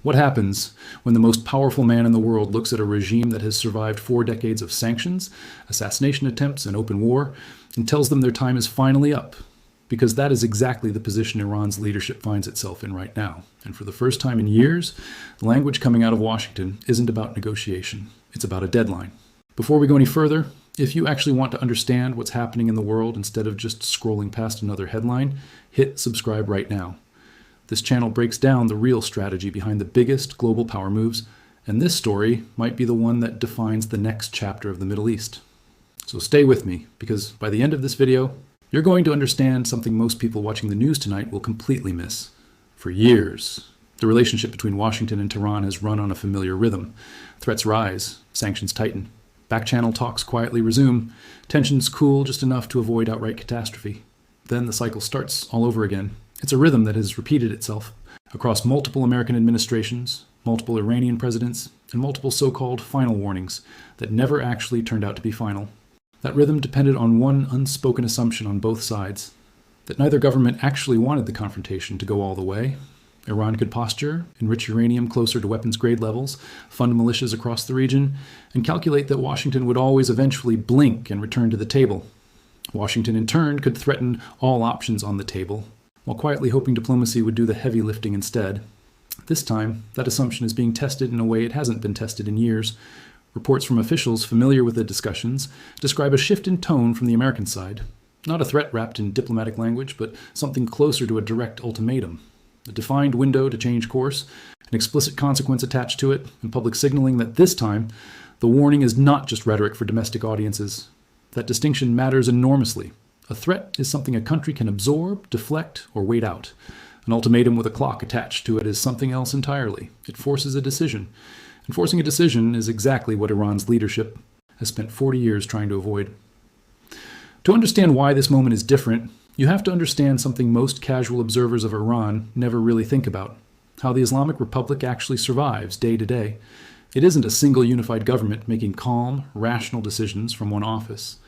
What happens when the most powerful man in the world looks at a regime that has survived 4 decades of sanctions, assassination attempts, and open war, and tells them their time is finally up? Because that is exactly the position Iran's leadership finds itself in right now. And for the first time in years, the language coming out of Washington isn't about negotiation. It's about a deadline. Before we go any further, if you actually want to understand what's happening in the world instead of just scrolling past another headline, hit subscribe right now. This channel breaks down the real strategy behind the biggest global power moves, and this story might be the one that defines the next chapter of the Middle East. So stay with me, because by the end of this video, you're going to understand something most people watching the news tonight will completely miss. For years, the relationship between Washington and Tehran has run on a familiar rhythm. Threats rise, sanctions tighten, back-channel talks quietly resume, tensions cool just enough to avoid outright catastrophe. Then the cycle starts all over again. It's a rhythm that has repeated itself across multiple American administrations, multiple Iranian presidents, and multiple so-called final warnings that never actually turned out to be final. That rhythm depended on one unspoken assumption on both sides, that neither government actually wanted the confrontation to go all the way. Iran could posture, enrich uranium closer to weapons-grade levels, fund militias across the region, and calculate that Washington would always eventually blink and return to the table. Washington, in turn, could threaten all options on the table, while quietly hoping diplomacy would do the heavy lifting instead. This time, that assumption is being tested in a way it hasn't been tested in years. Reports from officials familiar with the discussions describe a shift in tone from the American side. Not a threat wrapped in diplomatic language, but something closer to a direct ultimatum. A defined window to change course, an explicit consequence attached to it, and public signaling that this time, the warning is not just rhetoric for domestic audiences. That distinction matters enormously. A threat is something a country can absorb, deflect, or wait out. An ultimatum with a clock attached to it is something else entirely. It forces a decision. And forcing a decision is exactly what Iran's leadership has spent 40 years trying to avoid. To understand why this moment is different, you have to understand something most casual observers of Iran never really think about: how the Islamic Republic actually survives day to day. It isn't a single unified government making calm, rational decisions from one office.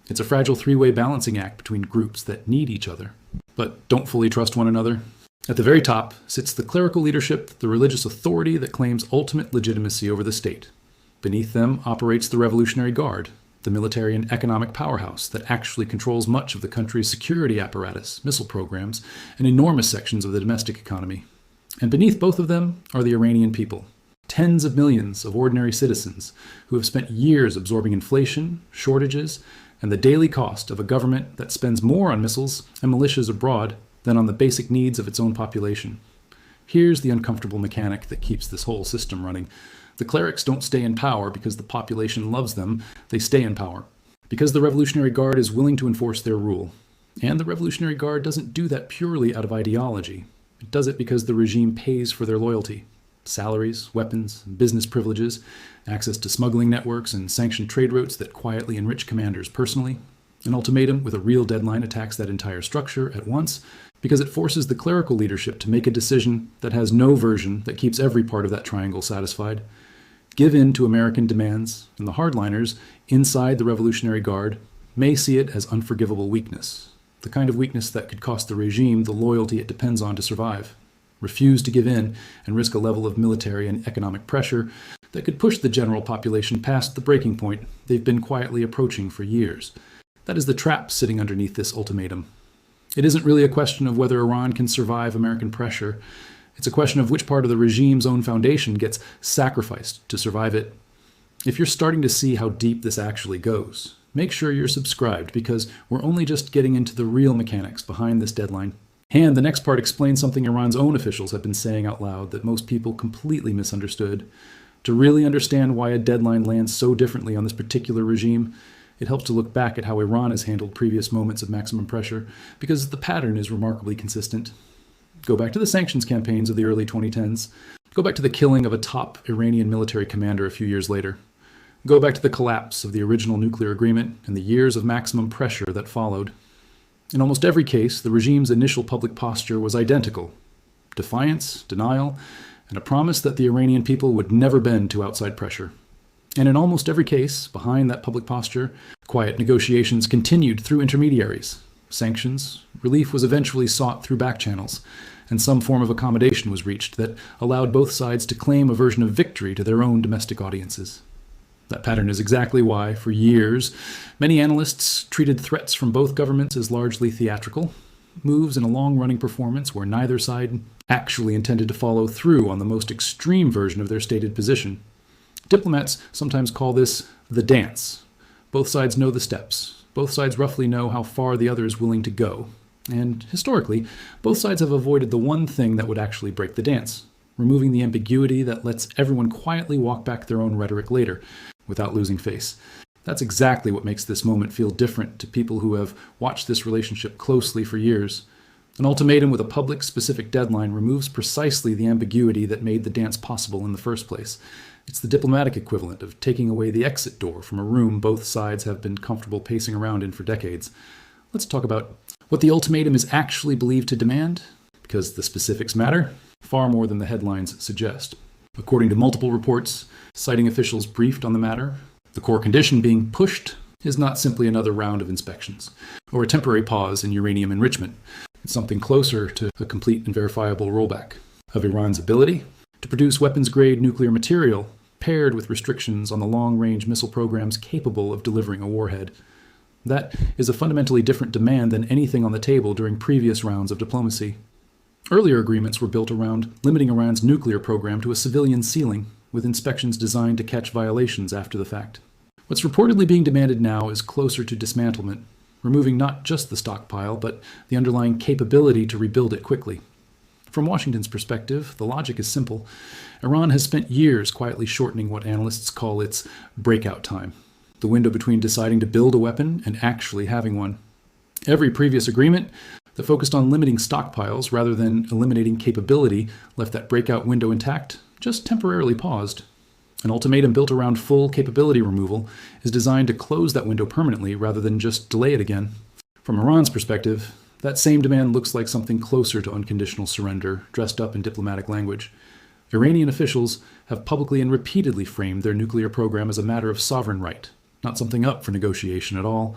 It's a fragile three-way balancing act between groups that need each other, but don't fully trust one another. At the very top sits the clerical leadership, the religious authority that claims ultimate legitimacy over the state. Beneath them operates the Revolutionary Guard, the military and economic powerhouse that actually controls much of the country's security apparatus, missile programs, and enormous sections of the domestic economy. And beneath both of them are the Iranian people. Tens of millions of ordinary citizens who have spent years absorbing inflation, shortages, and the daily cost of a government that spends more on missiles and militias abroad than on the basic needs of its own population. Here's the uncomfortable mechanic that keeps this whole system running. The clerics don't stay in power because the population loves them, they stay in power because the Revolutionary Guard is willing to enforce their rule. And the Revolutionary Guard doesn't do that purely out of ideology. It does it because the regime pays for their loyalty. Salaries, weapons, business privileges, access to smuggling networks, and sanctioned trade routes that quietly enrich commanders personally. An ultimatum with a real deadline attacks that entire structure at once because it forces the clerical leadership to make a decision that has no version that keeps every part of that triangle satisfied. Give in to American demands, and the hardliners inside the Revolutionary Guard may see it as unforgivable weakness, the kind of weakness that could cost the regime the loyalty it depends on to survive. Refuse to give in and risk a level of military and economic pressure that could push the general population past the breaking point they've been quietly approaching for years. That is the trap sitting underneath this ultimatum. It isn't really a question of whether Iran can survive American pressure. It's a question of which part of the regime's own foundation gets sacrificed to survive it. If you're starting to see how deep this actually goes, make sure you're subscribed, because we're only just getting into the real mechanics behind this deadline. And the next part explains something Iran's own officials have been saying out loud that most people completely misunderstood. To really understand why a deadline lands so differently on this particular regime, it helps to look back at how Iran has handled previous moments of maximum pressure, because the pattern is remarkably consistent. Go back to the sanctions campaigns of the early 2010s. Go back to the killing of a top Iranian military commander a few years later. Go back to the collapse of the original nuclear agreement and the years of maximum pressure that followed. In almost every case, the regime's initial public posture was identical: defiance, denial, and a promise that the Iranian people would never bend to outside pressure. And in almost every case, behind that public posture, quiet negotiations continued through intermediaries. Sanctions, relief was eventually sought through back channels, and some form of accommodation was reached that allowed both sides to claim a version of victory to their own domestic audiences. That pattern is exactly why, for years, many analysts treated threats from both governments as largely theatrical, moves in a long-running performance where neither side actually intended to follow through on the most extreme version of their stated position. Diplomats sometimes call this the dance. Both sides know the steps. Both sides roughly know how far the other is willing to go. And historically, both sides have avoided the one thing that would actually break the dance, removing the ambiguity that lets everyone quietly walk back their own rhetoric later, without losing face. That's exactly what makes this moment feel different to people who have watched this relationship closely for years. An ultimatum with a public, specific deadline removes precisely the ambiguity that made the dance possible in the first place. It's the diplomatic equivalent of taking away the exit door from a room both sides have been comfortable pacing around in for decades. Let's talk about what the ultimatum is actually believed to demand, because the specifics matter far more than the headlines suggest. According to multiple reports, citing officials briefed on the matter, the core condition being pushed is not simply another round of inspections, or a temporary pause in uranium enrichment. It's something closer to a complete and verifiable rollback of Iran's ability to produce weapons-grade nuclear material, paired with restrictions on the long-range missile programs capable of delivering a warhead. That is a fundamentally different demand than anything on the table during previous rounds of diplomacy. Earlier agreements were built around limiting Iran's nuclear program to a civilian ceiling, with inspections designed to catch violations after the fact. What's reportedly being demanded now is closer to dismantlement, removing not just the stockpile, but the underlying capability to rebuild it quickly. From Washington's perspective, the logic is simple. Iran has spent years quietly shortening what analysts call its breakout time, the window between deciding to build a weapon and actually having one. Every previous agreement that focused on limiting stockpiles rather than eliminating capability left that breakout window intact, just temporarily paused. An ultimatum built around full capability removal is designed to close that window permanently rather than just delay it again. From Iran's perspective, that same demand looks like something closer to unconditional surrender, dressed up in diplomatic language. Iranian officials have publicly and repeatedly framed their nuclear program as a matter of sovereign right, not something up for negotiation at all.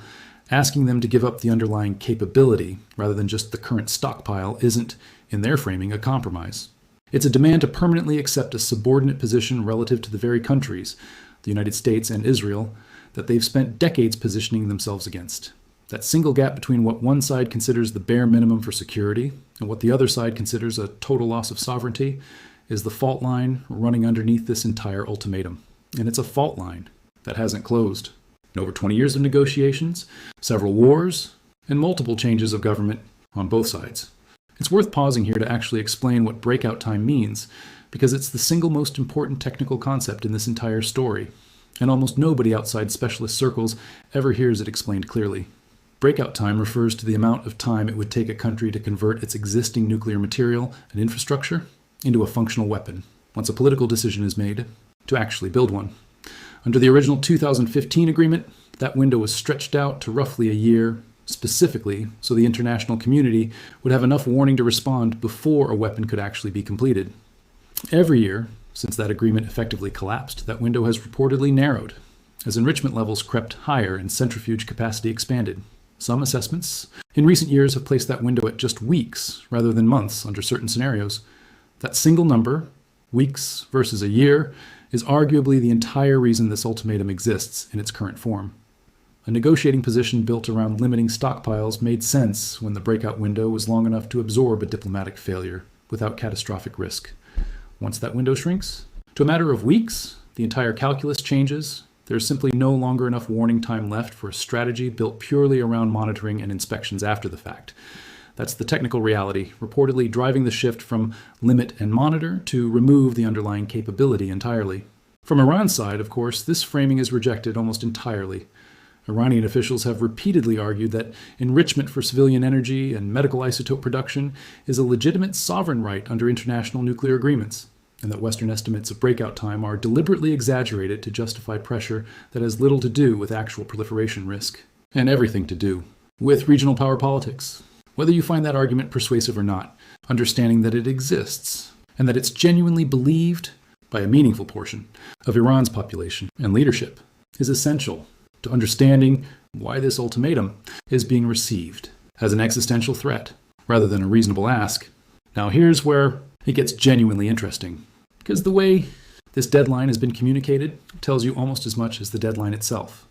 Asking them to give up the underlying capability rather than just the current stockpile isn't, in their framing, a compromise. It's a demand to permanently accept a subordinate position relative to the very countries, the United States and Israel, that they've spent decades positioning themselves against. That single gap between what one side considers the bare minimum for security and what the other side considers a total loss of sovereignty is the fault line running underneath this entire ultimatum. And it's a fault line that hasn't closed. In over 20 years of negotiations, several wars, and multiple changes of government on both sides. It's worth pausing here to actually explain what breakout time means, because it's the single most important technical concept in this entire story, and almost nobody outside specialist circles ever hears it explained clearly. Breakout time refers to the amount of time it would take a country to convert its existing nuclear material and infrastructure into a functional weapon, once a political decision is made to actually build one. Under the original 2015 agreement, that window was stretched out to roughly a year, specifically so the international community would have enough warning to respond before a weapon could actually be completed. Every year, since that agreement effectively collapsed, that window has reportedly narrowed, as enrichment levels crept higher and centrifuge capacity expanded. Some assessments in recent years have placed that window at just weeks rather than months under certain scenarios. That single number, weeks versus a year, is arguably the entire reason this ultimatum exists in its current form. A negotiating position built around limiting stockpiles made sense when the breakout window was long enough to absorb a diplomatic failure without catastrophic risk. Once that window shrinks to a matter of weeks, the entire calculus changes. There's simply no longer enough warning time left for a strategy built purely around monitoring and inspections after the fact. That's the technical reality, reportedly driving the shift from limit and monitor to remove the underlying capability entirely. From Iran's side, of course, this framing is rejected almost entirely. Iranian officials have repeatedly argued that enrichment for civilian energy and medical isotope production is a legitimate sovereign right under international nuclear agreements, and that Western estimates of breakout time are deliberately exaggerated to justify pressure that has little to do with actual proliferation risk, and everything to do with regional power politics. Whether you find that argument persuasive or not, understanding that it exists, and that it's genuinely believed by a meaningful portion of Iran's population and leadership, is essential to understanding why this ultimatum is being received as an existential threat rather than a reasonable ask. Now here's where it gets genuinely interesting, because the way this deadline has been communicated tells you almost as much as the deadline itself.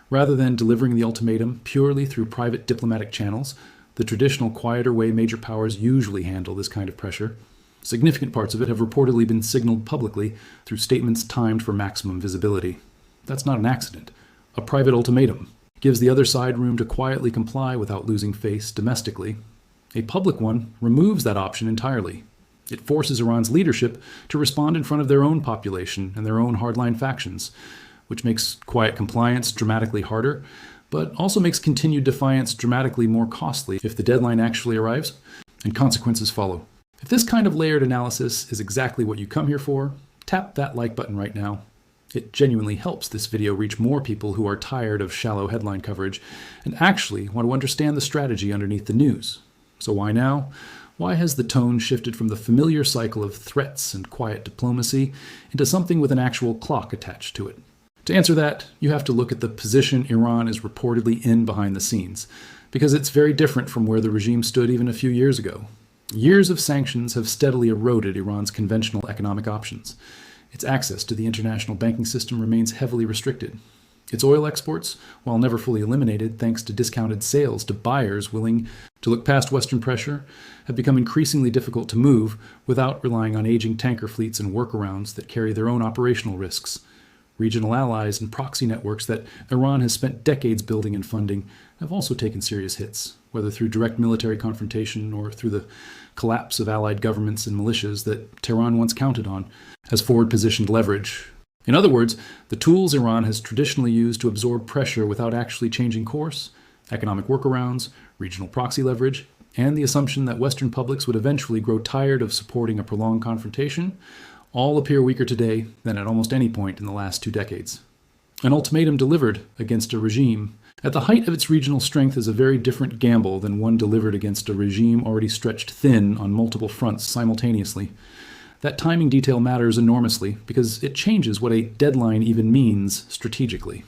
Rather than delivering the ultimatum purely through private diplomatic channels, the traditional quieter way major powers usually handle this kind of pressure, significant parts of it have reportedly been signaled publicly through statements timed for maximum visibility. That's not an accident. A private ultimatum gives the other side room to quietly comply without losing face domestically. A public one removes that option entirely. It forces Iran's leadership to respond in front of their own population and their own hardline factions, which makes quiet compliance dramatically harder, but also makes continued defiance dramatically more costly if the deadline actually arrives, and consequences follow. If this kind of layered analysis is exactly what you come here for, tap that like button right now. It genuinely helps this video reach more people who are tired of shallow headline coverage and actually want to understand the strategy underneath the news. So why now? Why has the tone shifted from the familiar cycle of threats and quiet diplomacy into something with an actual clock attached to it? To answer that, you have to look at the position Iran is reportedly in behind the scenes, because it's very different from where the regime stood even a few years ago. Years of sanctions have steadily eroded Iran's conventional economic options. Its access to the international banking system remains heavily restricted. Its oil exports, while never fully eliminated thanks to discounted sales to buyers willing to look past Western pressure, have become increasingly difficult to move without relying on aging tanker fleets and workarounds that carry their own operational risks. Regional allies and proxy networks that Iran has spent decades building and funding have also taken serious hits, whether through direct military confrontation or through the collapse of allied governments and militias that Tehran once counted on as forward-positioned leverage. In other words, the tools Iran has traditionally used to absorb pressure without actually changing course, economic workarounds, regional proxy leverage, and the assumption that Western publics would eventually grow tired of supporting a prolonged confrontation, all appear weaker today than at almost any point in the last 2 decades. An ultimatum delivered against a regime at the height of its regional strength is a very different gamble than one delivered against a regime already stretched thin on multiple fronts simultaneously. That timing detail matters enormously because it changes what a deadline even means strategically.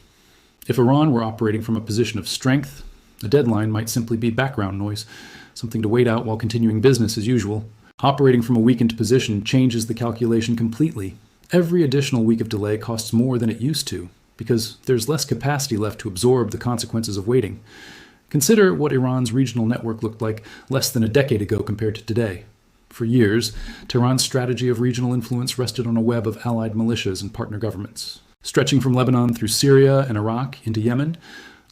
If Iran were operating from a position of strength, a deadline might simply be background noise, something to wait out while continuing business as usual. Operating from a weakened position changes the calculation completely. Every additional week of delay costs more than it used to, because there's less capacity left to absorb the consequences of waiting. Consider what Iran's regional network looked like less than a decade ago compared to today. For years, Tehran's strategy of regional influence rested on a web of allied militias and partner governments. Stretching from Lebanon through Syria and Iraq into Yemen,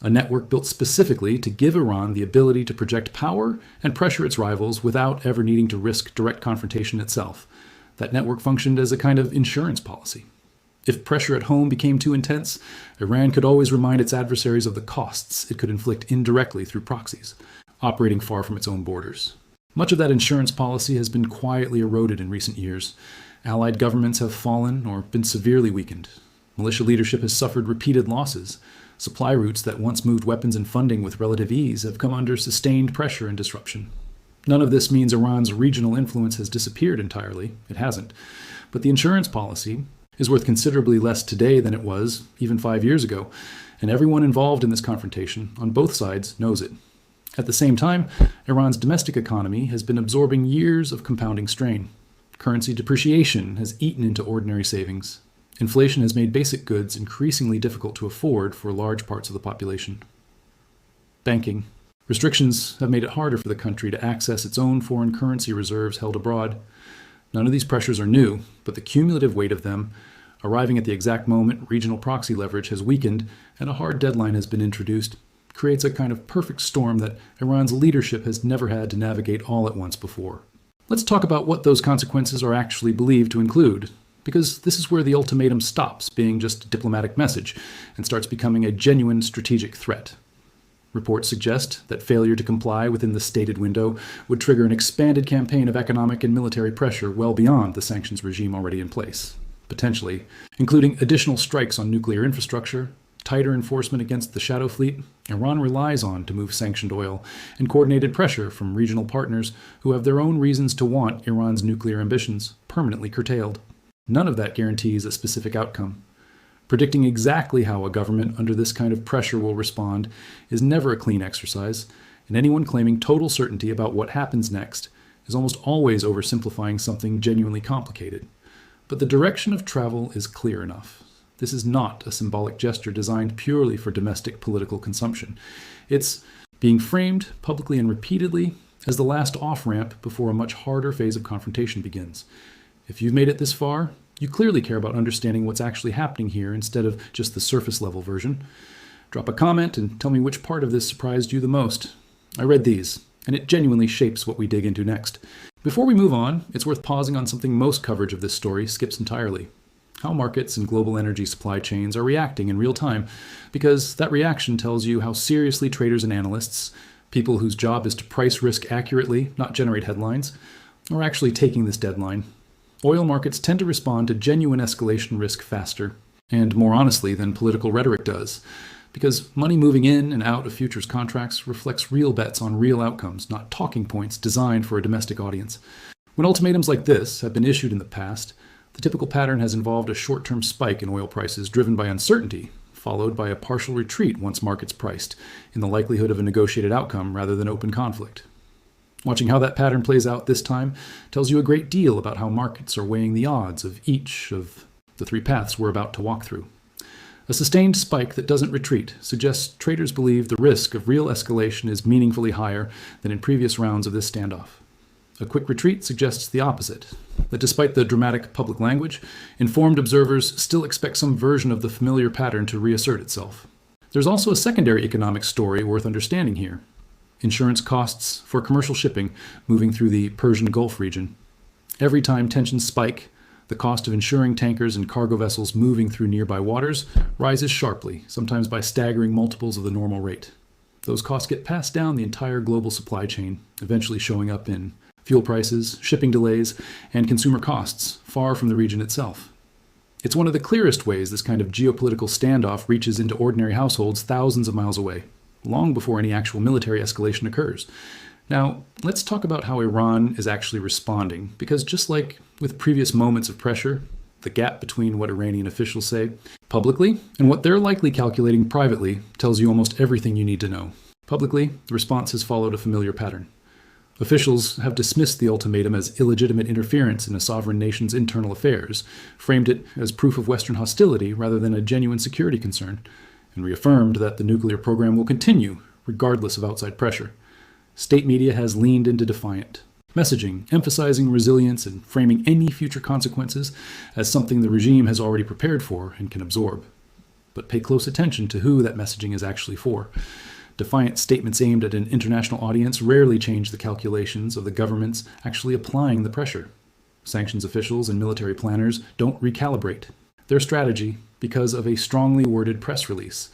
a network built specifically to give Iran the ability to project power and pressure its rivals without ever needing to risk direct confrontation itself. That network functioned as a kind of insurance policy. If pressure at home became too intense, Iran could always remind its adversaries of the costs it could inflict indirectly through proxies, operating far from its own borders. Much of that insurance policy has been quietly eroded in recent years. Allied governments have fallen or been severely weakened. Militia leadership has suffered repeated losses. Supply routes that once moved weapons and funding with relative ease have come under sustained pressure and disruption. None of this means Iran's regional influence has disappeared entirely. It hasn't. But the insurance policy is worth considerably less today than it was even 5 years ago, and everyone involved in this confrontation on both sides knows it. At the same time, Iran's domestic economy has been absorbing years of compounding strain. Currency depreciation has eaten into ordinary savings. Inflation has made basic goods increasingly difficult to afford for large parts of the population. Banking. Restrictions have made it harder for the country to access its own foreign currency reserves held abroad. None of these pressures are new, but the cumulative weight of them, arriving at the exact moment regional proxy leverage has weakened and a hard deadline has been introduced, creates a kind of perfect storm that Iran's leadership has never had to navigate all at once before. Let's talk about what those consequences are actually believed to include, because this is where the ultimatum stops being just a diplomatic message and starts becoming a genuine strategic threat. Reports suggest that failure to comply within the stated window would trigger an expanded campaign of economic and military pressure well beyond the sanctions regime already in place, potentially including additional strikes on nuclear infrastructure, tighter enforcement against the shadow fleet Iran relies on to move sanctioned oil, and coordinated pressure from regional partners who have their own reasons to want Iran's nuclear ambitions permanently curtailed. None of that guarantees a specific outcome. Predicting exactly how a government under this kind of pressure will respond is never a clean exercise, and anyone claiming total certainty about what happens next is almost always oversimplifying something genuinely complicated. But the direction of travel is clear enough. This is not a symbolic gesture designed purely for domestic political consumption. It's being framed publicly and repeatedly as the last off-ramp before a much harder phase of confrontation begins. If you've made it this far, you clearly care about understanding what's actually happening here instead of just the surface-level version. Drop a comment and tell me which part of this surprised you the most. I read these, and it genuinely shapes what we dig into next. Before we move on, it's worth pausing on something most coverage of this story skips entirely: how markets and global energy supply chains are reacting in real time, because that reaction tells you how seriously traders and analysts, people whose job is to price risk accurately, not generate headlines, are actually taking this deadline. Oil markets tend to respond to genuine escalation risk faster, and more honestly than political rhetoric does, because money moving in and out of futures contracts reflects real bets on real outcomes, not talking points designed for a domestic audience. When ultimatums like this have been issued in the past, the typical pattern has involved a short-term spike in oil prices driven by uncertainty, followed by a partial retreat once markets priced, in the likelihood of a negotiated outcome rather than open conflict. Watching how that pattern plays out this time tells you a great deal about how markets are weighing the odds of each of the three paths we're about to walk through. A sustained spike that doesn't retreat suggests traders believe the risk of real escalation is meaningfully higher than in previous rounds of this standoff. A quick retreat suggests the opposite, that despite the dramatic public language, informed observers still expect some version of the familiar pattern to reassert itself. There's also a secondary economic story worth understanding here: insurance costs for commercial shipping moving through the Persian Gulf region. Every time tensions spike, the cost of insuring tankers and cargo vessels moving through nearby waters rises sharply, sometimes by staggering multiples of the normal rate. Those costs get passed down the entire global supply chain, eventually showing up in fuel prices, shipping delays, and consumer costs, far from the region itself. It's one of the clearest ways this kind of geopolitical standoff reaches into ordinary households thousands of miles away, long before any actual military escalation occurs. Now, let's talk about how Iran is actually responding, because just like with previous moments of pressure, the gap between what Iranian officials say publicly and what they're likely calculating privately tells you almost everything you need to know. Publicly, the response has followed a familiar pattern. Officials have dismissed the ultimatum as illegitimate interference in a sovereign nation's internal affairs, framed it as proof of Western hostility rather than a genuine security concern, and reaffirmed that the nuclear program will continue, regardless of outside pressure. State media has leaned into defiant messaging, emphasizing resilience and framing any future consequences as something the regime has already prepared for and can absorb. But pay close attention to who that messaging is actually for. Defiant statements aimed at an international audience rarely change the calculations of the governments actually applying the pressure. Sanctions officials and military planners don't recalibrate their strategy because of a strongly worded press release.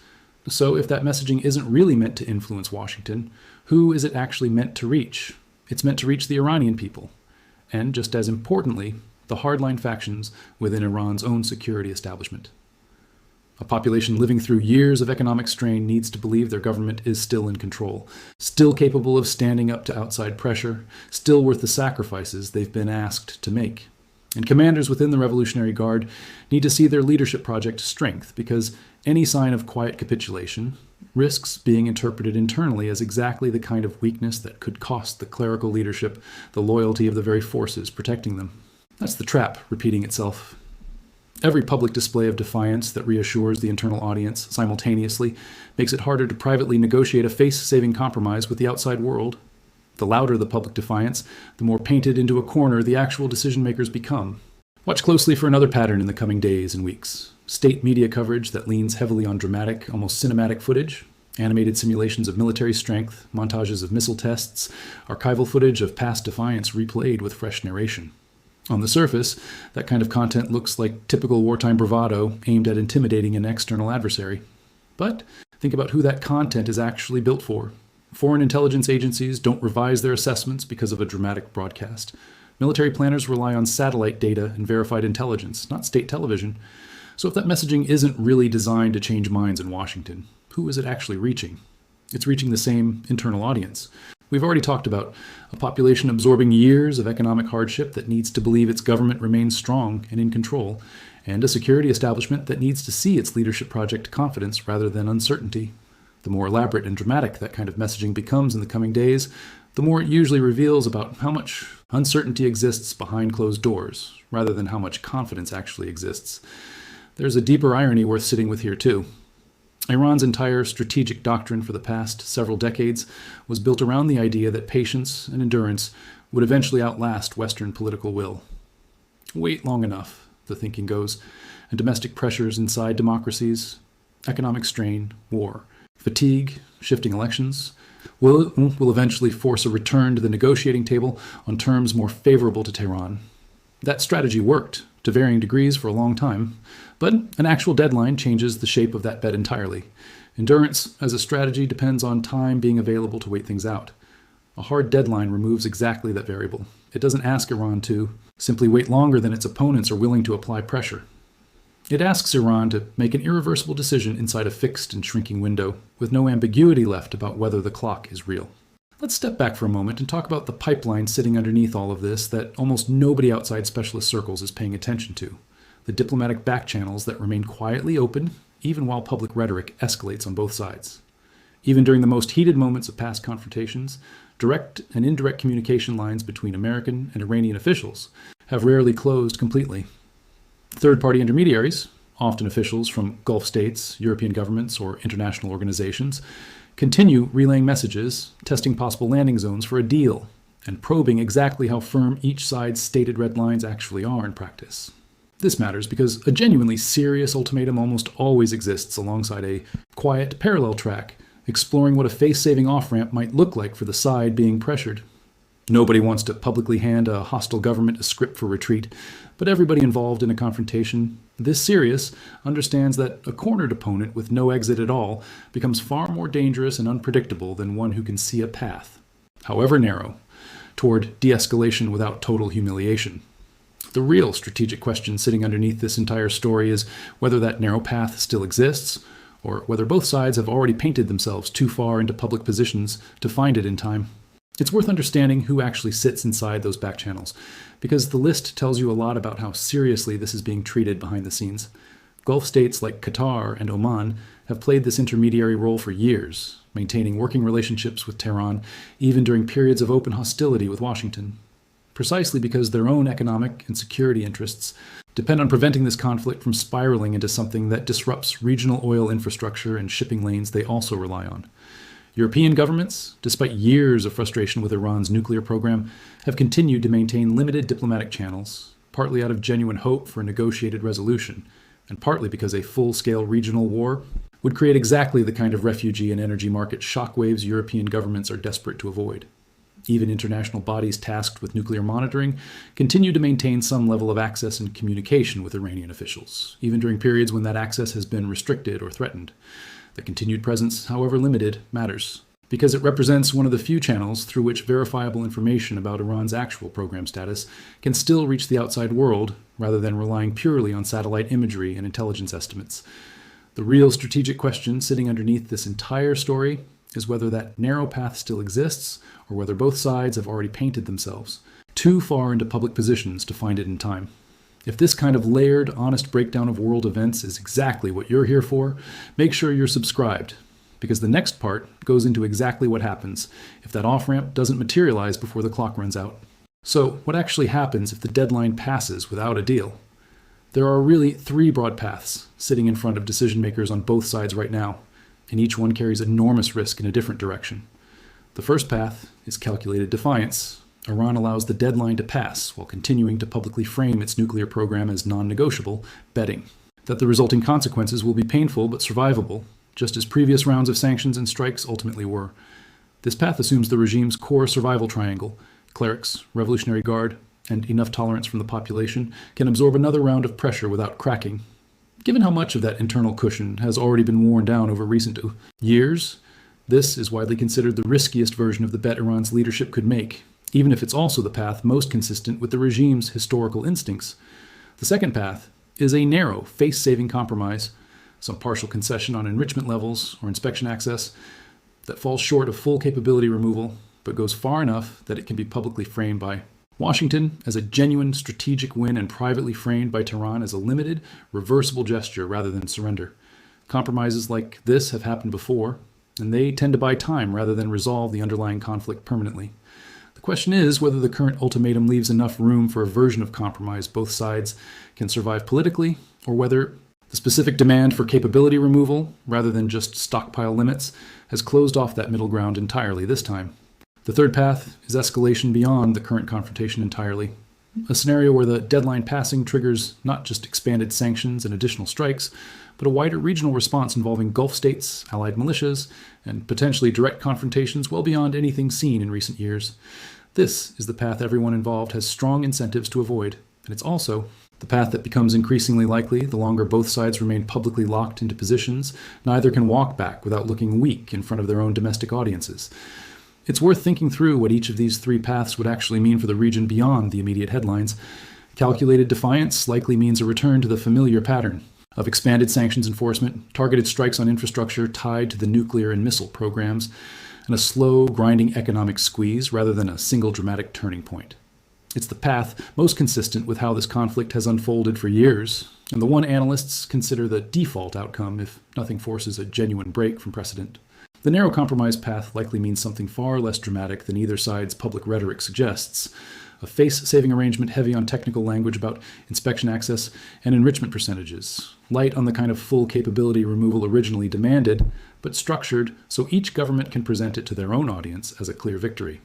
So if that messaging isn't really meant to influence Washington, who is it actually meant to reach? It's meant to reach the Iranian people, and just as importantly, the hardline factions within Iran's own security establishment. A population living through years of economic strain needs to believe their government is still in control, still capable of standing up to outside pressure, still worth the sacrifices they've been asked to make. And commanders within the Revolutionary Guard need to see their leadership project strength, because any sign of quiet capitulation risks being interpreted internally as exactly the kind of weakness that could cost the clerical leadership the loyalty of the very forces protecting them. That's the trap repeating itself. Every public display of defiance that reassures the internal audience simultaneously makes it harder to privately negotiate a face-saving compromise with the outside world. The louder the public defiance, the more painted into a corner the actual decision-makers become. Watch closely for another pattern in the coming days and weeks. State media coverage that leans heavily on dramatic, almost cinematic footage, animated simulations of military strength, montages of missile tests, archival footage of past defiance replayed with fresh narration. On the surface, that kind of content looks like typical wartime bravado aimed at intimidating an external adversary. But think about who that content is actually built for. Foreign intelligence agencies don't revise their assessments because of a dramatic broadcast. Military planners rely on satellite data and verified intelligence, not state television. So if that messaging isn't really designed to change minds in Washington, who is it actually reaching? It's reaching the same internal audience. We've already talked about a population absorbing years of economic hardship that needs to believe its government remains strong and in control, and a security establishment that needs to see its leadership project confidence rather than uncertainty. The more elaborate and dramatic that kind of messaging becomes in the coming days, the more it usually reveals about how much uncertainty exists behind closed doors, rather than how much confidence actually exists. There's a deeper irony worth sitting with here, too. Iran's entire strategic doctrine for the past several decades was built around the idea that patience and endurance would eventually outlast Western political will. Wait long enough, the thinking goes, and domestic pressures inside democracies, economic strain, war, fatigue, shifting elections, will eventually force a return to the negotiating table on terms more favorable to Tehran. That strategy worked, to varying degrees, for a long time, but an actual deadline changes the shape of that bet entirely. Endurance as a strategy depends on time being available to wait things out. A hard deadline removes exactly that variable. It doesn't ask Iran to simply wait longer than its opponents are willing to apply pressure. It asks Iran to make an irreversible decision inside a fixed and shrinking window, with no ambiguity left about whether the clock is real. Let's step back for a moment and talk about the pipeline sitting underneath all of this that almost nobody outside specialist circles is paying attention to. The diplomatic back channels that remain quietly open, even while public rhetoric escalates on both sides. Even during the most heated moments of past confrontations, direct and indirect communication lines between American and Iranian officials have rarely closed completely. Third-party intermediaries, often officials from Gulf states, European governments, or international organizations, continue relaying messages, testing possible landing zones for a deal, and probing exactly how firm each side's stated red lines actually are in practice. This matters because a genuinely serious ultimatum almost always exists alongside a quiet parallel track, exploring what a face-saving off-ramp might look like for the side being pressured. Nobody wants to publicly hand a hostile government a script for retreat, but everybody involved in a confrontation this serious understands that a cornered opponent with no exit at all becomes far more dangerous and unpredictable than one who can see a path, however narrow, toward de-escalation without total humiliation. The real strategic question sitting underneath this entire story is whether that narrow path still exists, or whether both sides have already painted themselves too far into public positions to find it in time. It's worth understanding who actually sits inside those back channels, because the list tells you a lot about how seriously this is being treated behind the scenes. Gulf states like Qatar and Oman have played this intermediary role for years, maintaining working relationships with Tehran even during periods of open hostility with Washington, precisely because their own economic and security interests depend on preventing this conflict from spiraling into something that disrupts regional oil infrastructure and shipping lanes they also rely on. European governments, despite years of frustration with Iran's nuclear program, have continued to maintain limited diplomatic channels, partly out of genuine hope for a negotiated resolution, and partly because a full-scale regional war would create exactly the kind of refugee and energy market shockwaves European governments are desperate to avoid. Even international bodies tasked with nuclear monitoring continue to maintain some level of access and communication with Iranian officials, even during periods when that access has been restricted or threatened. The continued presence, however limited, matters, because it represents one of the few channels through which verifiable information about Iran's actual program status can still reach the outside world, rather than relying purely on satellite imagery and intelligence estimates. The real strategic question sitting underneath this entire story is whether that narrow path still exists, or whether both sides have already painted themselves too far into public positions to find it in time. If this kind of layered, honest breakdown of world events is exactly what you're here for, make sure you're subscribed, because the next part goes into exactly what happens if that off-ramp doesn't materialize before the clock runs out. So, what actually happens if the deadline passes without a deal? There are really three broad paths sitting in front of decision makers on both sides right now, and each one carries enormous risk in a different direction. The first path is calculated defiance. Iran allows the deadline to pass while continuing to publicly frame its nuclear program as non-negotiable, betting that the resulting consequences will be painful but survivable, just as previous rounds of sanctions and strikes ultimately were. This path assumes the regime's core survival triangle, clerics, Revolutionary Guard, and enough tolerance from the population, can absorb another round of pressure without cracking. Given how much of that internal cushion has already been worn down over recent years, this is widely considered the riskiest version of the bet Iran's leadership could make, even if it's also the path most consistent with the regime's historical instincts. The second path is a narrow, face-saving compromise, some partial concession on enrichment levels or inspection access that falls short of full capability removal, but goes far enough that it can be publicly framed by Washington as a genuine strategic win and privately framed by Tehran as a limited, reversible gesture rather than surrender. Compromises like this have happened before. and they tend to buy time rather than resolve the underlying conflict permanently. The question is whether the current ultimatum leaves enough room for a version of compromise both sides can survive politically, or whether the specific demand for capability removal, rather than just stockpile limits, has closed off that middle ground entirely this time. The third path is escalation beyond the current confrontation entirely. A scenario where the deadline passing triggers not just expanded sanctions and additional strikes, but a wider regional response involving Gulf states, allied militias, and potentially direct confrontations well beyond anything seen in recent years. This is the path everyone involved has strong incentives to avoid, and it's also the path that becomes increasingly likely the longer both sides remain publicly locked into positions neither can walk back without looking weak in front of their own domestic audiences. It's worth thinking through what each of these three paths would actually mean for the region beyond the immediate headlines. Calculated defiance likely means a return to the familiar pattern of expanded sanctions enforcement, targeted strikes on infrastructure tied to the nuclear and missile programs, and a slow, grinding economic squeeze rather than a single dramatic turning point. It's the path most consistent with how this conflict has unfolded for years, and the one analysts consider the default outcome if nothing forces a genuine break from precedent. The narrow compromise path likely means something far less dramatic than either side's public rhetoric suggests. A face-saving arrangement heavy on technical language about inspection access and enrichment percentages, light on the kind of full capability removal originally demanded, but structured so each government can present it to their own audience as a clear victory.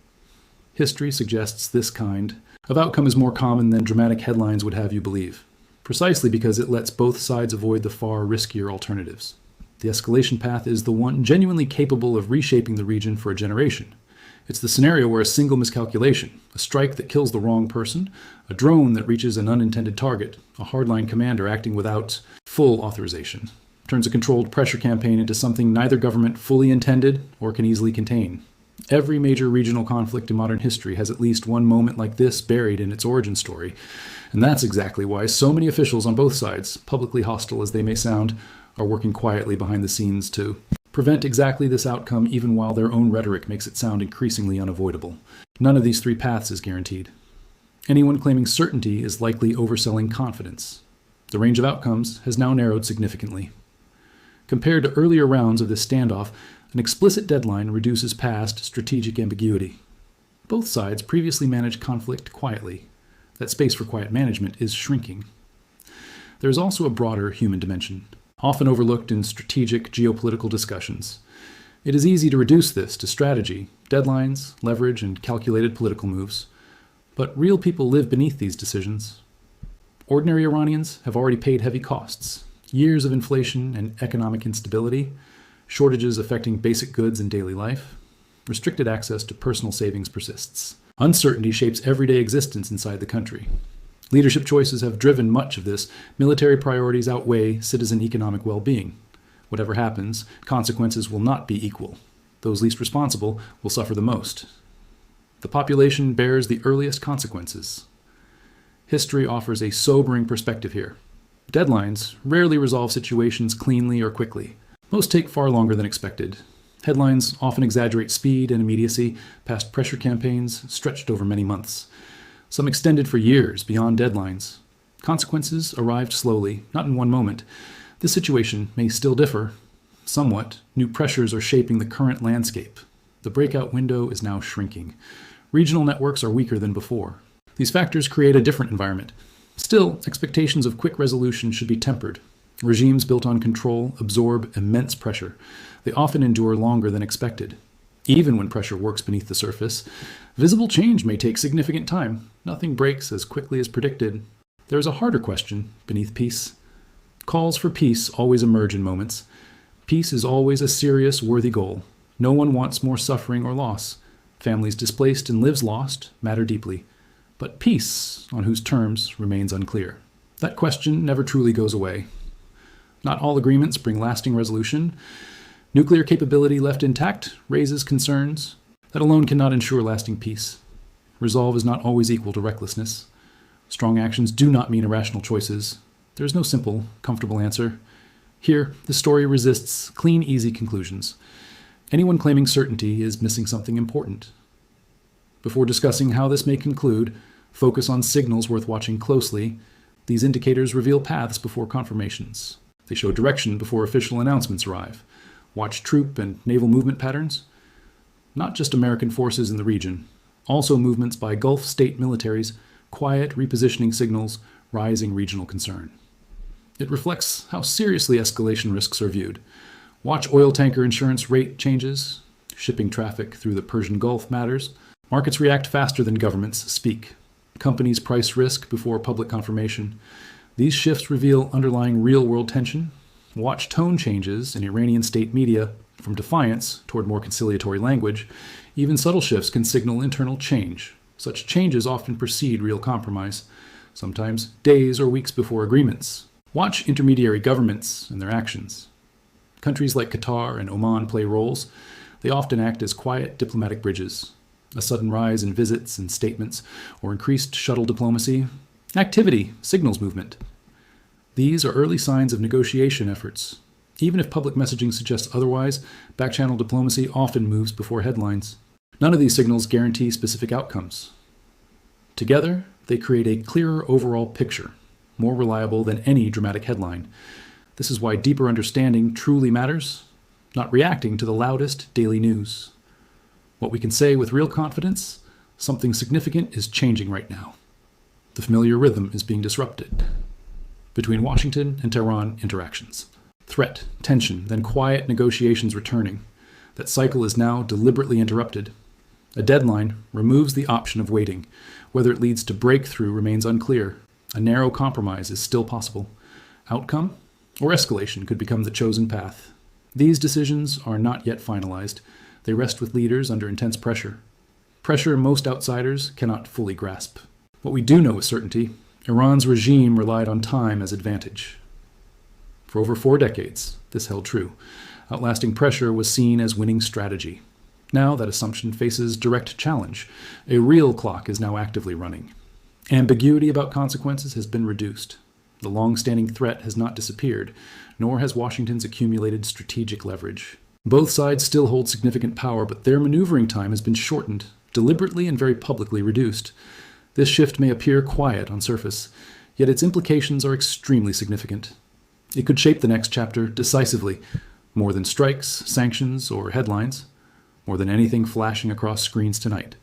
History suggests this kind of outcome is more common than dramatic headlines would have you believe, precisely because it lets both sides avoid the far riskier alternatives. The escalation path is the one genuinely capable of reshaping the region for a generation. It's the scenario where a single miscalculation, a strike that kills the wrong person, a drone that reaches an unintended target, a hardline commander acting without full authorization, turns a controlled pressure campaign into something neither government fully intended or can easily contain. Every major regional conflict in modern history has at least one moment like this buried in its origin story, and that's exactly why so many officials on both sides, publicly hostile as they may sound, are working quietly behind the scenes to prevent exactly this outcome even while their own rhetoric makes it sound increasingly unavoidable. None of these three paths is guaranteed. Anyone claiming certainty is likely overselling confidence. The range of outcomes has now narrowed significantly. Compared to earlier rounds of this standoff, an explicit deadline reduces past strategic ambiguity. Both sides previously managed conflict quietly. That space for quiet management is shrinking. There is also a broader human dimension, often overlooked in strategic geopolitical discussions. It is easy to reduce this to strategy, deadlines, leverage, and calculated political moves. But real people live beneath these decisions. Ordinary Iranians have already paid heavy costs. Years of inflation and economic instability, shortages affecting basic goods in daily life, restricted access to personal savings persists. Uncertainty shapes everyday existence inside the country. Leadership choices have driven much of this. Military priorities outweigh citizen economic well-being. Whatever happens, consequences will not be equal. Those least responsible will suffer the most. The population bears the earliest consequences. History offers a sobering perspective here. Deadlines rarely resolve situations cleanly or quickly. Most take far longer than expected. Headlines often exaggerate speed and immediacy, past pressure campaigns stretched over many months. Some extended for years beyond deadlines. Consequences arrived slowly, not in one moment. This situation may still differ. Somewhat, new pressures are shaping the current landscape. The breakout window is now shrinking. Regional networks are weaker than before. These factors create a different environment. Still, expectations of quick resolution should be tempered. Regimes built on control absorb immense pressure. They often endure longer than expected. Even when pressure works beneath the surface, visible change may take significant time. Nothing breaks as quickly as predicted. There is a harder question beneath peace. Calls for peace always emerge in moments. Peace is always a serious, worthy goal. No one wants more suffering or loss. Families displaced and lives lost matter deeply. But peace, on whose terms, remains unclear. That question never truly goes away. Not all agreements bring lasting resolution. Nuclear capability left intact raises concerns. That alone cannot ensure lasting peace. Resolve is not always equal to recklessness. Strong actions do not mean irrational choices. There is no simple, comfortable answer. Here, the story resists clean, easy conclusions. Anyone claiming certainty is missing something important. Before discussing how this may conclude, focus on signals worth watching closely. These indicators reveal paths before confirmations. They show direction before official announcements arrive. Watch troop and naval movement patterns. Not just American forces in the region, also movements by Gulf state militaries, quiet repositioning signals, rising regional concern. It reflects how seriously escalation risks are viewed. Watch oil tanker insurance rate changes. Shipping traffic through the Persian Gulf matters. Markets react faster than governments speak. Companies price risk before public confirmation. These shifts reveal underlying real-world tension. Watch tone changes in Iranian state media from defiance toward more conciliatory language. Even subtle shifts can signal internal change. Such changes often precede real compromise, sometimes days or weeks before agreements. Watch intermediary governments and their actions. Countries like Qatar and Oman play roles. They often act as quiet diplomatic bridges. A sudden rise in visits and statements, or increased shuttle diplomacy. Activity signals movement. These are early signs of negotiation efforts. Even if public messaging suggests otherwise, back-channel diplomacy often moves before headlines. None of these signals guarantee specific outcomes. Together, they create a clearer overall picture, more reliable than any dramatic headline. This is why deeper understanding truly matters, not reacting to the loudest daily news. What we can say with real confidence, something significant is changing right now. The familiar rhythm is being disrupted. Between Washington and Tehran interactions. Threat, tension, then quiet negotiations returning. That cycle is now deliberately interrupted. A deadline removes the option of waiting. Whether it leads to breakthrough remains unclear. A narrow compromise is still possible. Outcome or escalation could become the chosen path. These decisions are not yet finalized. They rest with leaders under intense pressure. Pressure most outsiders cannot fully grasp. What we do know with certainty, Iran's regime relied on time as advantage. For over 4 decades, this held true. Outlasting pressure was seen as winning strategy. Now that assumption faces direct challenge. A real clock is now actively running. Ambiguity about consequences has been reduced. The long-standing threat has not disappeared, nor has Washington's accumulated strategic leverage. Both sides still hold significant power, but their maneuvering time has been shortened, deliberately and very publicly reduced. This shift may appear quiet on surface, yet its implications are extremely significant. It could shape the next chapter decisively, more than strikes, sanctions, or headlines, more than anything flashing across screens tonight.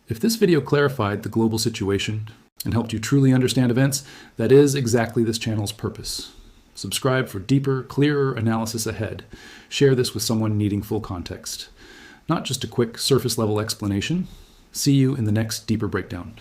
If this video clarified the global situation and helped you truly understand events, that is exactly this channel's purpose. Subscribe for deeper, clearer analysis ahead. Share this with someone needing full context. Not just a quick surface-level explanation. See you in the next deeper breakdown.